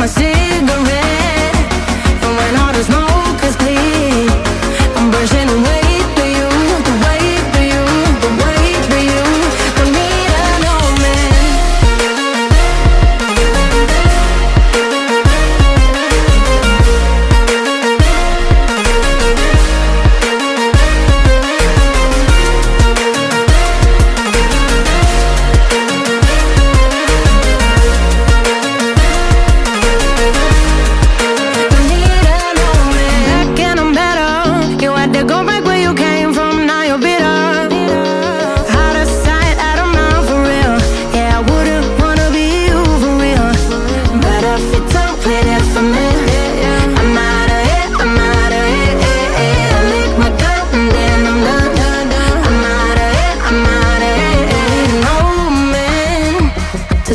my cigarette. And when all the smoke is clear, I'm brushing away to you, the way to you, the way to you. Don't need a no man.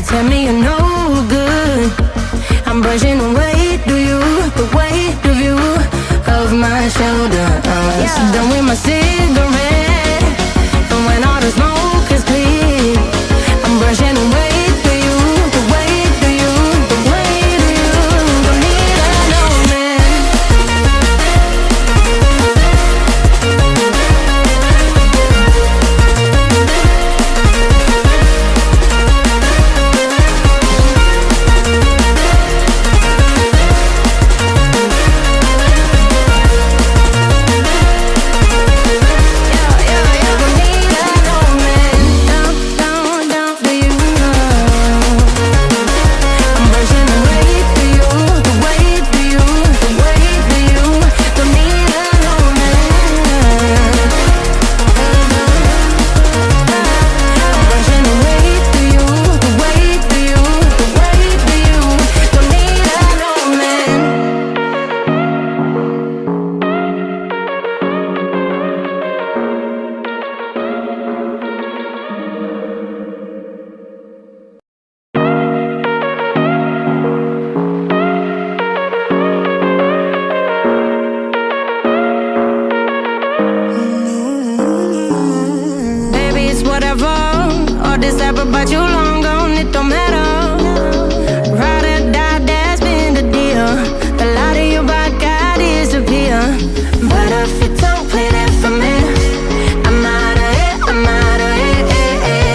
Tell me you're no good. I'm brushing away to you, the weight of you, of my shoulders. Done with my cigarette. And when all the smoke is clear, I'm brushing away to you, the weight to you, the weight of you. Don't need a no man. But you long gone, it don't matter. Ride or die, that's been the deal. The light of your back, I disappear. But if you don't play that for me, I'm out of it, I'm out of it.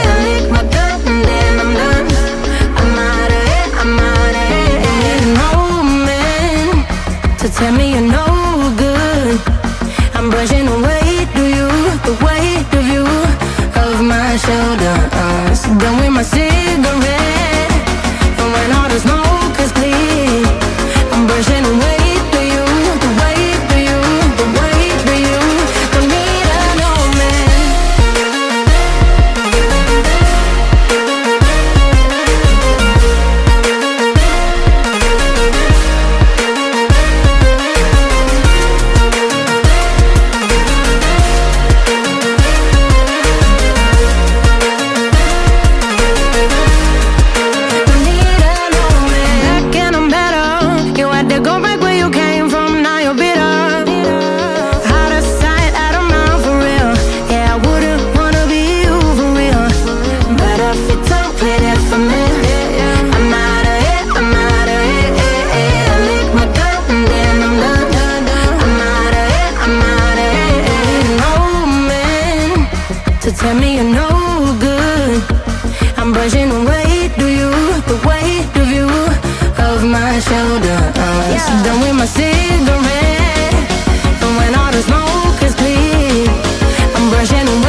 I lick my gun and then I'm done. I'm out of it, I'm out of it. Ain't no man to tell me you're no good. I'm brushing away to you, the weight of you, of my shoulders. Done with my cigarette. And when all the smoke is clear, I'm brushing away to you, the way to you, the way to you. Don't need a no man. Tell me you're no good. I'm brushing away to you, the weight of you, of my shoulders. Done with my cigarette. And when all the smoke is clear, I'm brushing away